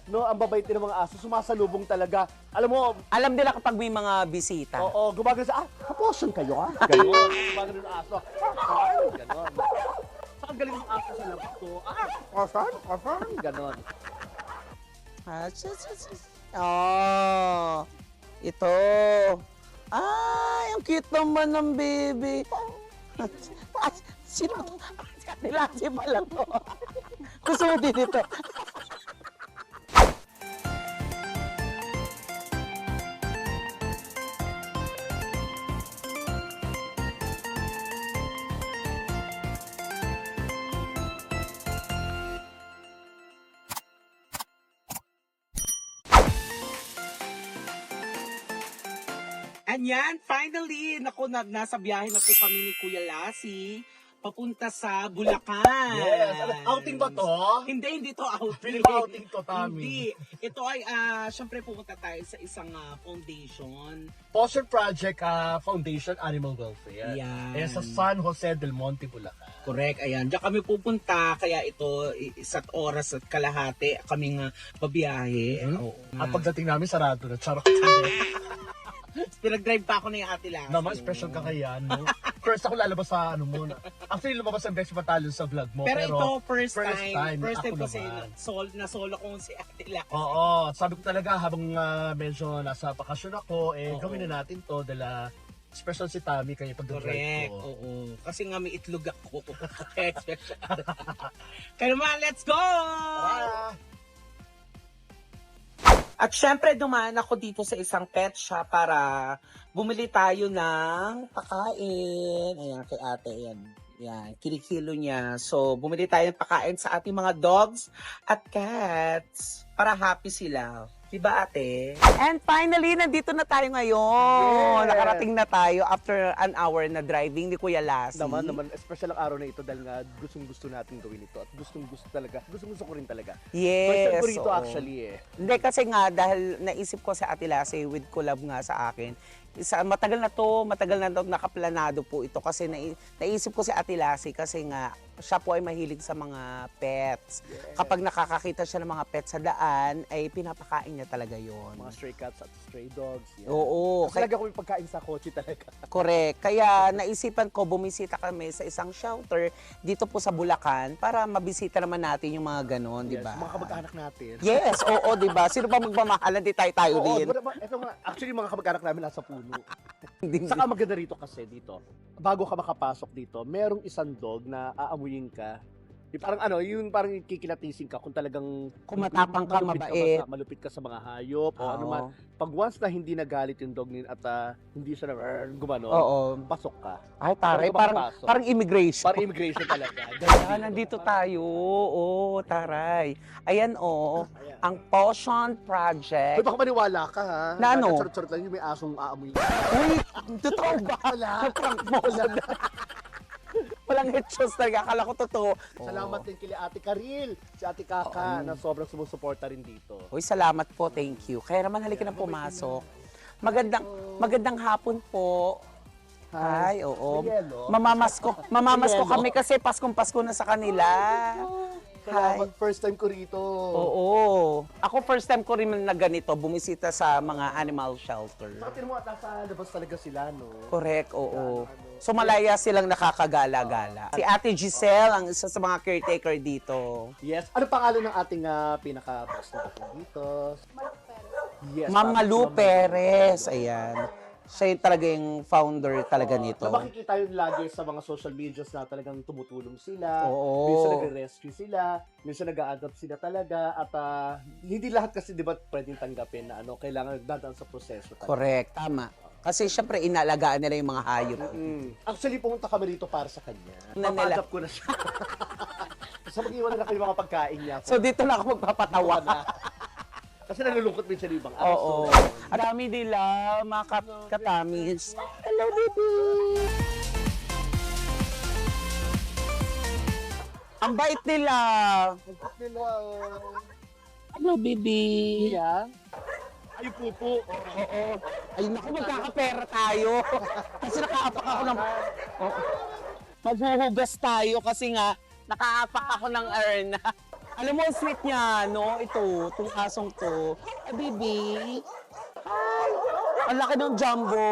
no, ang babait din ng mga aso, sumasalubong talaga. Alam mo, Alam nila kapag may mga bisita. oo, gumagano sa, kaposan kayo ha? Ganon, gumagano ng aso. Ganon. Saan galing ng aso sa labas to? Kaposan, ganon. Oh, ito. Ay, ang cute naman ng baby. Sino to? Nila si pala to. Gusto mo din ito. Anyan, finally, naku, nasa biyahe na po kami ni Kuya Lassie papunta sa Bulacan. Yes, outing ba to? Hindi to outing. Feeling ko outing to, Tami. Hindi. Ito ay, syempre pupunta tayo sa isang foundation. Posture Project Foundation Animal Welfare. Yan. Ayan sa San Jose del Monte, Bulacan. Correct, ayan. Diyan kami pupunta, kaya ito, isa't oras at kalahati kaming babiyahe. Oo. At pagdating namin, sarado na. Charot. Pinag-drive pa ako na yung ate lang. Naman, special ka kaya, no? First ako lalabas sa ano mo. Actually, lumabas ang best batalyon sa vlog mo. Pero ito, first first time. First time ako kasi naman. na-solo ko si ate lang. Oo, sabi ko talaga habang medyo nasa bakasyon ako, Oo. gawin na natin to dala special si Tami kaya pag-drive Correct, ko. oo. Kasi nga may itlog ako. Kaya special. Kaya naman, let's go! Ah! At syempre, dumaan ako dito sa isang pet shop para bumili tayo ng pakain. Ayan, kay ate, ayan. Yan, kilikilo niya. So, bumili tayo ng pakain sa ating mga dogs at cats para happy sila. Diba, ate? And finally, nandito na tayo ngayon. Yes. Nakarating na tayo after an hour na driving ni Kuya Lassie. Naman, special ang araw na ito dahil nga gustong-gusto natin gawin ito at gustong-gusto talaga. Gustong-gusto ko rin talaga. First time Yes. ko rito oo. actually Hindi kasi nga dahil naisip ko sa Ate Lassie with collab nga sa akin. Matagal na to nakaplanado po ito kasi naisip ko si Ate Lassie kasi nga siya po ay mahilig sa mga pets. Yes. Kapag nakakakita siya ng mga pets sa daan, ay pinapakain niya talaga yon. Mga stray cats at stray dogs. Yan. Oo. Kasi lagi ako may pagkain sa kotse talaga. Correct. Kaya naisipan ko, bumisita kami sa isang shelter dito po sa Bulacan para mabisita naman natin yung mga ganon, di Yes, ba? mga kamag-anak natin. Yes, oo, di ba? Sino ba magmamahalan? Di tayo Oo, din. ito nga, actually mga kamag-anak namin nasa puno. Hindi- Saka maganda rito kasi dito, bago ka makapasok dito, merong isang dog na aamuyin ka. Yung parang ano, yung parang kikilatisin ka kung talagang Kung matapang ka, mabait. malupit ka sa mga hayop o ano man. Oo. Pag once na hindi nagalit yung dog at hindi siya na gumano, Oo. pasok ka. Ay, taray. Bago Parang, makapasok. parang immigration. Para immigration talaga. Ah, nandito tayo. Oo, taray. Ayan, oo. Ayan. Ang Potion Hoy, Project. baka maniwala ka ha. Na ano? Charot-charot lang yung may asong aamuyin. Uy, totoo ba? Wala. Prank mo. Walang headshots talaga. Akala ko totoo. Salamat din kay Ate Karil, si Ate Kaka, na sobrang sumusuporta rin dito. Uy, salamat po. Thank you. Kaya naman halika na pumasok. Magandang hapon po. Ay, oo. Yelo. Mamamasko Yelo. kami kasi Paskong-Pasko na sa kanila. Salamat, first time ko rito. Oo. Ako first time ko rin na ganito, bumisita sa mga animal shelter. Saka tinan mo at nasa labas talaga sila, no? Correct, oo. So malaya silang nakakagala-gala. Si Ate Giselle ang isa sa mga caretaker dito. Yes. Ano pangalan ng ating pinaka-boss na dito? Yes. Ma'am tama, Malu si Ma'am Perez, ayan. Siya yung talaga yung founder talaga nito. Na makikita yun lagi sa mga social medias na talagang tumutulong sila. Oo. Minsan nag-rescue sila. Minsan nag-a-adapt sila talaga. At hindi lahat kasi, di ba, pwedeng tanggapin na kailangan dadaan sa proseso talaga. Correct, tama. Kasi syempre inalagaan nila yung mga hayop. Actually, pumunta kami rito para sa kanya. Na nila. Papa-adapt ko na siya. So, mag-iwan na kayo mga pagkain niya. So dito na ako magpapatawa. Kasi nalulungkot minsan yung ibang Oo. aso. Ang dami nila, mga katamis. Hello, baby! Ang bait nila. Hello, baby. Yeah. Ay, pupo. Oo. Ay, naku, magkakapera tayo. Kasi nakaapak ako ng... Oo. Maghuhugas tayo kasi nga, nakaapak ako ng urn. Alam mo, ang sweet niya, no? Ito, itong asong to. Ay, baby. Hi. Ang laki ng jumbo.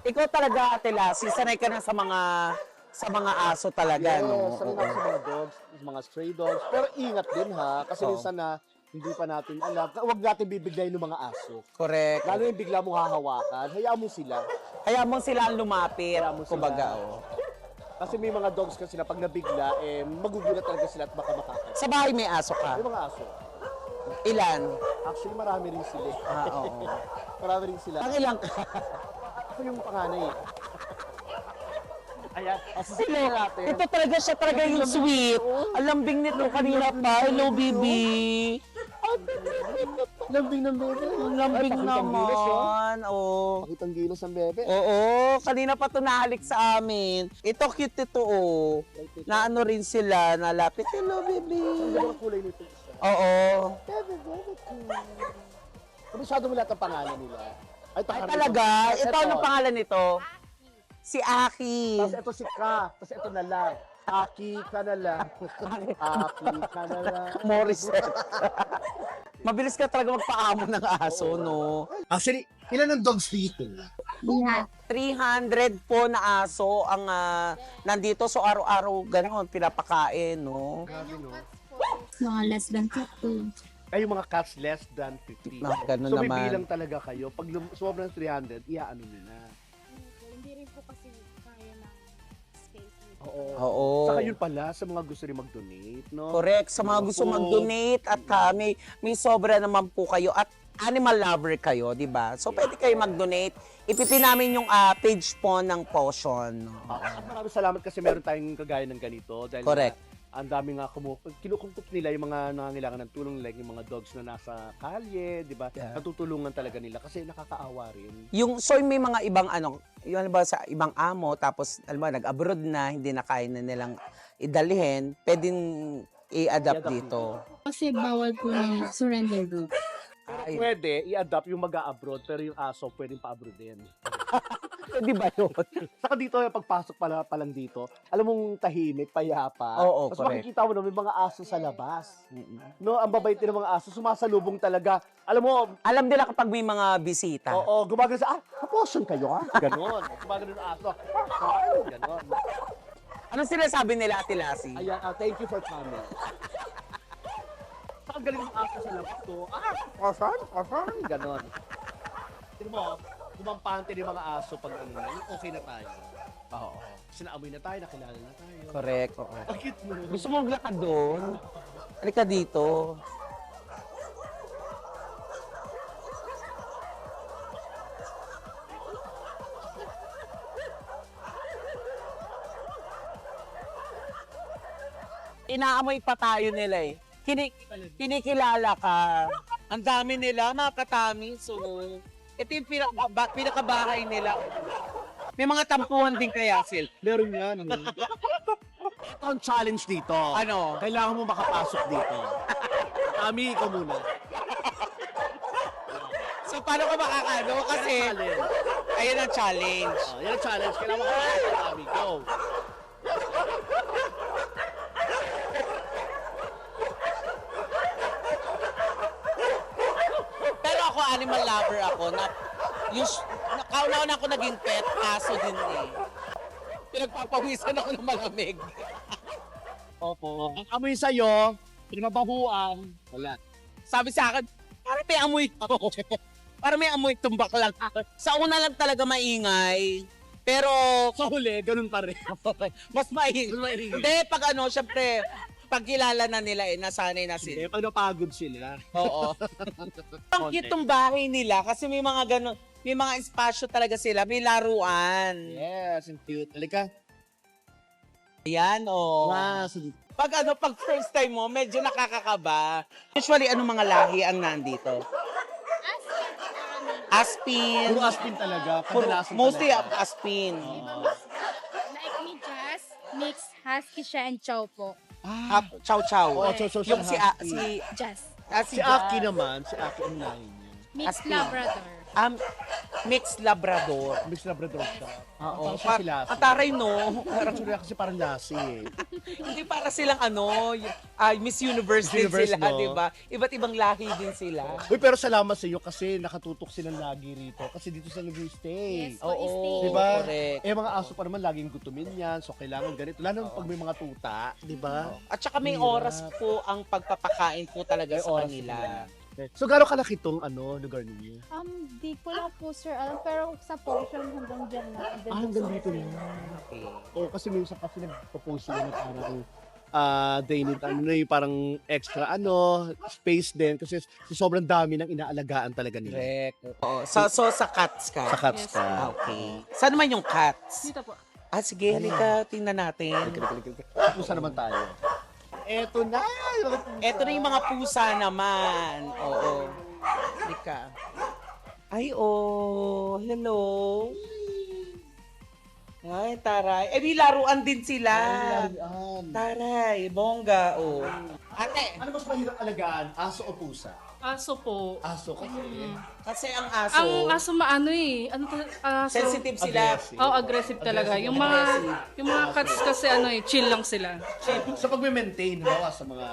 Ikaw talaga, Ate Lassie, sanay ka na sa mga aso talaga, no? Yes, sanay na ako sa mga dogs, sa mga stray dogs. Pero ingat din ha, kasi Oo. minsan na hindi pa natin alam, huwag natin bibiglayin ng mga aso. Correct. Lalo yung bigla mong hahawakan, hayaan mo sila. Kaya mo sila ang lumapit, Kaya mo sila. kumbaga, oh. Kasi may mga dogs kasi na pag nabigla, magugulat talaga sila at baka makakit. Sa bahay may aso ka. May mga aso. Ilan? Actually, marami rin sila. Oo. Marami rin sila. Ang ilang ka? Ako yung panganay. Ayan. Sino? Ito talaga siya talaga yung sweet. Ang lambing nito kanina pa. Hello, baby. Lambing ng bebe. Ang lambing naman. Oh. Pakitang gilos ang bebe. Oo, kanina pa ito nahalik sa amin. Ito cute ito, oh. Na ano rin sila, nalapit. Hello, baby. Ang ganda ng kulay nito. Oo. Bebe, bebe, cool. Kabisado mo lahat ang pangalan nila. Ay talaga? Ito, anong pangalan nito? Si Aki. Tapos ito si Ka. Tapos ito na lang. Aki ka na lang. Aki ka na lang. Morissette. Mabilis ka talaga magpaamo ng aso, no? Actually, ilan ang dogs dito? 300 po na aso ang nandito. So, araw-araw gano'n, pinapakain, no? Grabe, no? Mga less than 50. Ay, yung mga cats less than 50. Ah, ganun So, may naman. bilang talaga kayo. Pag sobrang 300, iaano nyo na. Hindi rin po kasi kaya ng space nito. Oo. Oo. Saka yun pala, sa mga gusto rin mag-donate, no? Correct. Sa mga gusto Oo. mag-donate at may sobra naman po kayo at animal lover kayo, di ba? So, pwede kayo mag-donate. Ipipin namin yung page po ng Potion. At maraming salamat kasi meron tayong kagaya ng ganito. Dahil Correct. Ang dami nga kinukumput nila yung mga nangangailangan ng tulong, like yung mga dogs na nasa kalye, di ba? Yeah. Natutulungan talaga nila kasi nakakaawa rin. So may mga ibang yung halimbawa sa ibang amo, tapos halimbawa nag-abroad na, hindi na kaya na nilang idalhin, pwedeng i-adapt dito. Kasi bawal po ng surrender group. Ay, Pwede i-adapt yung mag-a-abroad, pero yung aso pwedeng pa-abroad din. di ba yun? Saka dito, yung pagpasok pa lang dito, alam mong tahimik, payapa. Oo, Tapos correct. makikita mo na may mga aso sa labas. No, ang babait din ng mga aso, sumasalubong talaga. Alam mo, Alam nila kapag may mga bisita. oo, gumagano sa, kaposan kayo ha? Ganon. Gumagano ng aso. Ganon. Anong sinasabi nila, Ate Lassie? Ayan, thank you for coming. Saan galing ng aso sa labas to? Kaposan? Ganon. Tignan mo, gumampante din mga aso pag ano na, yung okay na tayo. Oo. Sinaamoy na tayo, nakilala na tayo. Correct. Oo. Ang cute mo. Gusto mo maglakad doon? Halika dito. Inaamoy pa tayo nila eh. Kinikilala ka. Ang dami nila, mga katami. So, ito yung pinakabahay nila. May mga tampuhan din kaya sila. Meron yan. Ito ang challenge dito. Ano? Kailangan mo makapasok dito. Kami, ikaw muna. So, paano ka makakano? Kasi, Challenge. ayun ang challenge. Oh, yan ang challenge. Kailangan mo makapasok kami. Go. Pero ako, animal lover ako. Kauna-una ako naging pet, aso din eh. Pinagpapawisan ako ng malamig. Opo. Ang amoy sa'yo, pinabahuan. Wala. Sabi sa akin, parang may amoy to. Parang may amoy tumbak lang. Sa una lang talaga maingay. Pero, Sa huli, ganun pa rin. mas maingay. Mas maingay. Hindi, pag ano, syempre, pag kilala na nila eh, nasanay na Hindi, sila. pag napagod sila. Oo. Ang cute tong bahay nila kasi may mga ganun, may mga espasyo talaga sila, may laruan. Yes, ang cute. Halika. Ayan, oh. Wow. Pag first time mo, medyo nakakakaba. Usually, anong mga lahi ang nandito? Aspin. Puro aspin talaga. Kadalasan Mostly talaga. aspin. Like me, Jazz, mix husky siya and chow po. Chow chow. Oo, chow chow Yung siya, husky. Jazz. Si Aki naman, si Aki ang lahi niya. Mixed Husky. Labrador. Mixed Labrador. Mixed Labrador siya. Oo. Parang siya sila. Ang taray, no? Actually, kasi parang lasi eh. Hindi para silang Miss Universe din Universe, sila, no? di ba? Iba't ibang lahi din sila. Uy, pero salamat sa iyo kasi nakatutok silang lagi rito. Kasi dito sila nag-stay. Yes, stay. Diba? Correct. Eh, mga aso pa naman laging gutumin yan. So, kailangan ganito. Lalo pag may mga tuta. Diba? At saka may Hirap. oras po ang pagpapakain po talaga May sa oras kanila. sila. So, gano'ng kalaki itong lugar ninyo? Di ko lang po sir alam, pero sa portion hanggang dyan na. Hanggang dito na. Okay. Oo, kasi minsan kasi nagpo-post sila na parang they need yung parang extra space din kasi sobrang dami ng inaalagaan talaga nila. Correct. Oo. So sa cats ka? Sa cats Yes. ka. Okay. Saan naman yung cats? Dito po. Sige, halika. Tingnan natin. Pusa naman tayo. Eto na! Ito na yung mga pusa naman. Oo. Halika. Ay, hello. Ay, taray. May laruan din sila. Taray, bongga, Ate, Ano mas mahirap alagaan? Aso o pusa? Aso po. Aso kasi. kasi ang aso, Ang aso maano eh. Ano to? Aso. sensitive sila. Aggressive. Oh, aggressive talaga. Yung mga cats kasi chill lang sila. Sa pag-maintain, hawa sa mga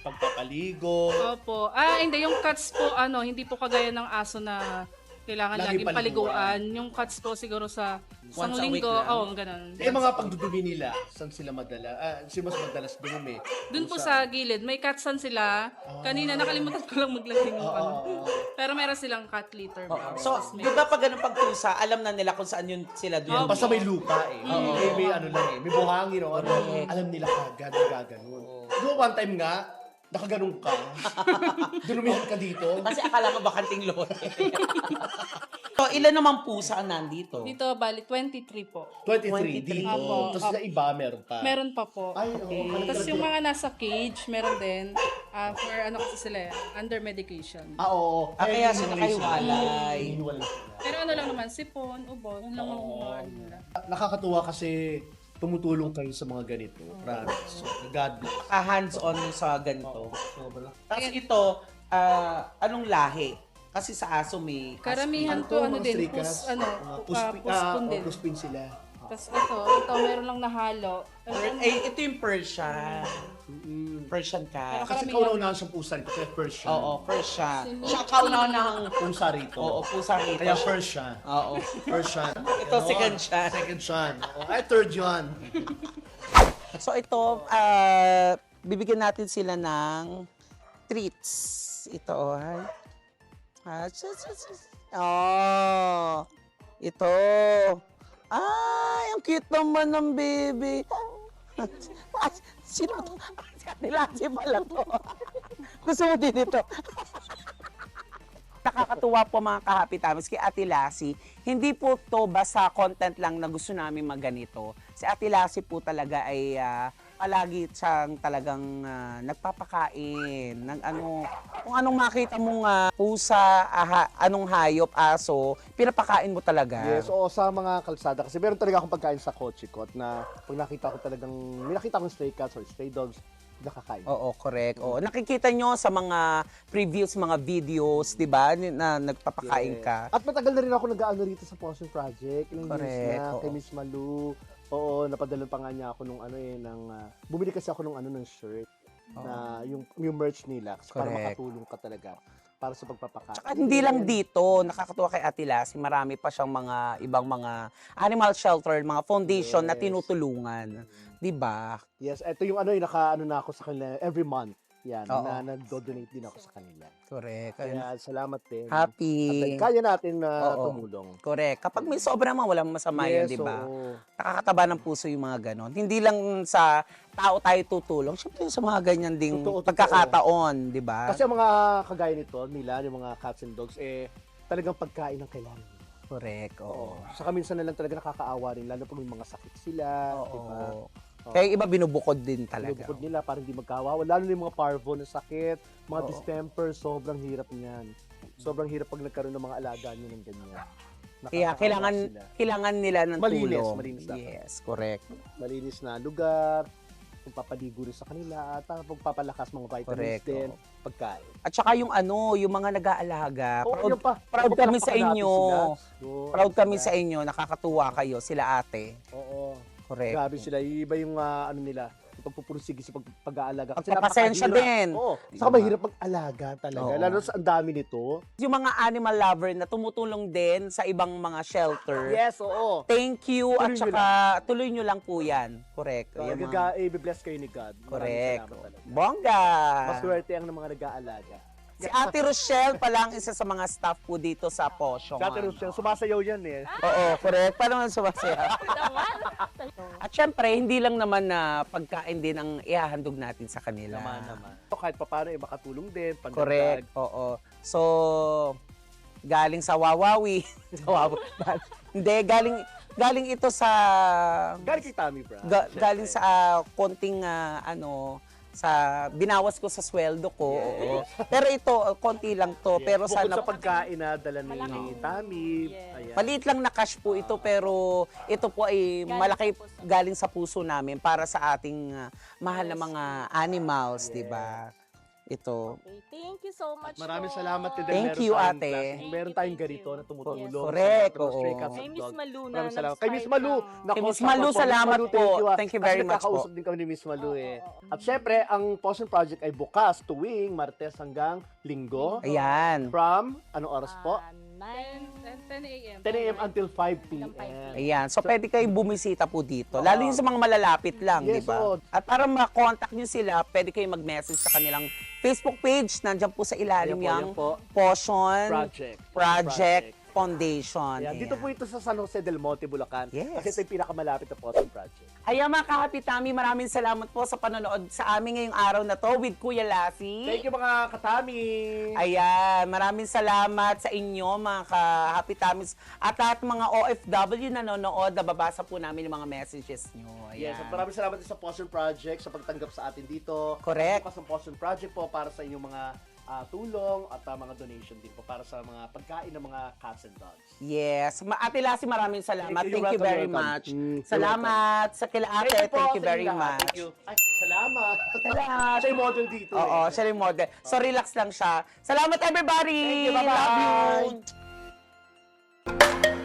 pagpapaligo. Opo. Hindi yung cats po hindi po kagaya ng aso na kailangan Lagi laging paliguan. Yung cats po siguro sa isang Once a week linggo. lang. Ganun. Eh, mga pagdudumi nila, saan sila madala? Sino mas madalas dumumi? Doon po sa gilid, may catsan sila. Kanina nakalimutan ko lang maglagay ng Pero meron silang cat litter. So, di ba pag ganun pagpusa, alam na nila kung saan yun sila doon. Basta may lupa eh. May may buhangin o alam nila kagad na gaganon. Diba one time nga, nakaganon ka. Dunumihan ka dito. Kasi akala mo bakanting lote. So, ilan naman pusa ang nandito? Dito, bali, 23 po. 23 23. dito. Apo. Tapos sa iba, meron pa. Meron pa po. Ay, oo. Tapos yung mga nasa cage, meron din. For kasi sila, under medication. Oo. Kaya sila kahiwalay. Hiwalay sila. Pero lang naman, sipon, ubo, yun lang ang mga nila. Nakakatuwa kasi tumutulong kayo sa mga ganito. Promise. So, God bless. Hands-on sa ganito. Sobra. Tapos ito, anong lahi? Kasi sa aso may... Karamihan Ito, to, mga din, stray cats, puspon din. puspin sila. Tapos ito meron lang nahalo. Ito yung Persian. Persian cat. Kasi kauna-unahan siyang pusa rito, kaya Persian. Oo, Persian. Siya kauna-unahang... Pusa rito. Oo, pusa rito. Kaya Persian. Oo. Persian. Ito, second siya. Second siya. Ay, third yun. So ito, bibigyan natin sila ng treats. Ito, ito. Ay, ang cute naman ng baby. Sino to? Nilazi pala to. Gusto mo din ito. Nakakatuwa po mga kahapitamis kay Ate Lassie. Hindi po to basta content lang na gusto namin maganito. Si Ate Lassie po talaga ay palagi siyang talagang nagpapakain ng kung anong makita mong pusa, anong hayop, aso, pinapakain mo talaga. Yes, oo, sa mga kalsada. Kasi meron talaga akong pagkain sa kotse ko na pag nakita ko talagang, may nakita akong stray cats or stray dogs, nakakain. Oo, correct. Oo, nakikita nyo sa mga previews, mga videos, 'di ba, na nagpapakain ka. At matagal na rin ako nag-aano rito sa Potion Project. Ilang years Correct, na, oo. kay Miss Malu. Oo, napadala pa nga niya ako nung bumili kasi ako ng shirt na yung merch nila kasi para Correct. makatulong ka talaga para sa pagpapakain. Tsaka hindi lang dito, nakakatuwa kay Ate Lassie, marami pa siyang mga ibang mga animal shelter, mga foundation na Yes. tinutulungan. 'Di ba? Yes, ito yung nakaano na ako sa kanila every month. Yan, Oo. na nag-donate din ako sa kanila. Correct. Kaya salamat din. Happy. At kaya natin na Oo. tumulong. Correct. Kapag may sobra naman, walang masama yun, Yes, di ba? oo. Nakakataba ng puso yung mga ganon. Hindi lang sa tao tayo tutulong, syempre sa mga ganyan ding Totoo, totoo. pagkakataon, di ba? Kasi ang mga kagaya nito, nila, yung mga cats and dogs, talagang pagkain ang kailangan. Correct, oo. Saka minsan na lang talaga nakakaawa rin, lalo pag may mga sakit sila, Oo. di ba? Kaya yung iba binubukod din talaga. Binubukod nila para hindi magkawawa. Lalo na yung mga parvo na sakit, mga Oo. distemper, sobrang hirap niyan. Sobrang hirap pag nagkaroon ng mga alaga nyo ng ganyan. Kaya Nakakaawa sila. kailangan nila ng Malinis, tulong. malinis dapat. Yes, correct. Malinis na lugar, magpapaligo rin sa kanila at magpapalakas mga vitamins Correct, din, oo. pagkain. At saka yung yung mga nag-aalaga. Oo, yun pa. Proud kami sa Napaka natin inyo. sila. Oo, Proud kami sila. sa inyo. Nakakatuwa kayo. Sila ate. Oo. Correct. Grabe sila. Iba yung ano nila, yung pagpupursige sa pag-aalaga. Pagpapasensya napakahirap. din. Oo. Saka Diba? mahirap mag-alaga talaga. Oo. Lalo sa ang dami nito. Yung mga animal lover na tumutulong din sa ibang mga shelter. Yes, oo. Thank you. Tuloy At nyo saka tuloy nyo lang po yan. Correct. So, Yung mga- i-bless kayo ni God. Maraming Correct. salamat talaga. Bongga. Maswerte ang mga nag-aalaga. Si Ate Rochelle pala ang isa sa mga staff po dito sa Posyong. Dati Rochelle, sumasayaw yan eh. Oo, correct. Paano naman sumasaya? At syempre, hindi lang naman na pagkain din ang ihahandog natin sa kanila. Naman. So, kahit pa paano, makatulong din. Pandagdag. Correct, oo. So, galing sa Wawawi. Hindi, galing ito sa... Galing kay Tommy, bro. galing sa konting sa binawas ko sa sweldo ko. Oo. Pero ito, konti lang to. Pero Bukod sana sa pagkain na dala ni Malaki. Tommy. Yes. Ayan. maliit lang na cash po ito, pero ito po ay malaki galing sa puso namin para sa ating mahal na mga animals, di ba? Ito. Okay, thank you so much. Maraming po. salamat din. Thank you, ate. Meron tayong ganito na tumutulong. Yes. Correct, sa mga stray oo. cats Kay at Miss dogs. Malu na Maraming salamat. Kay Miss nag-start Malu. ng- Naku, Kay Miss shout Malu, out po. salamat Miss Malu, po. Thank you very Kasi much po. nakakausap din kami ni Miss Malu eh. At syempre, ang Potion Project ay bukas tuwing Martes hanggang Linggo. Ayan. From, anong oras po? 10 a.m. 10 a.m. until 5 p.m. Ayan. So, pwede kayong bumisita po dito. Lalo yung sa mga malalapit lang, Yes, di ba? oo. At para ma-contact nyo sila, pwede kayong mag-message sa kanilang Facebook page. Nandiyan po sa ilalim Ayan yung po. Potion Project. Foundation. Ayan. Dito po Ayan. ito sa San Jose del Monte, Bulacan. Yes. Kasi ito yung pinakamalapit na Potion Project. Ayan mga kahapitami, maraming salamat po sa panonood sa amin ngayong araw na to with Kuya Lassie. Thank you mga katami! Ayan, maraming salamat sa inyo mga ka-Happy-Tamis at lahat ng mga OFW na nanonood, nababasa po namin yung mga messages nyo. Ayan. Yes, at maraming salamat din sa Potion Project sa pagtanggap sa atin dito. Correct. Bukas ang Potion Project po para sa inyong mga tulong at mga donation din po para sa mga pagkain ng mga cats and dogs. Yes. Ate Lassie, maraming salamat. Thank you, Thank you welcome, very welcome. much. You're Salamat sa kila ate. po Thank you sa very inyong lahat. much. Thank you. Ay, salamat. Salamat. Siya yung model dito. Oo, eh. siya yung model. So, relax lang siya. Salamat everybody! Thank you, bye-bye. Love you!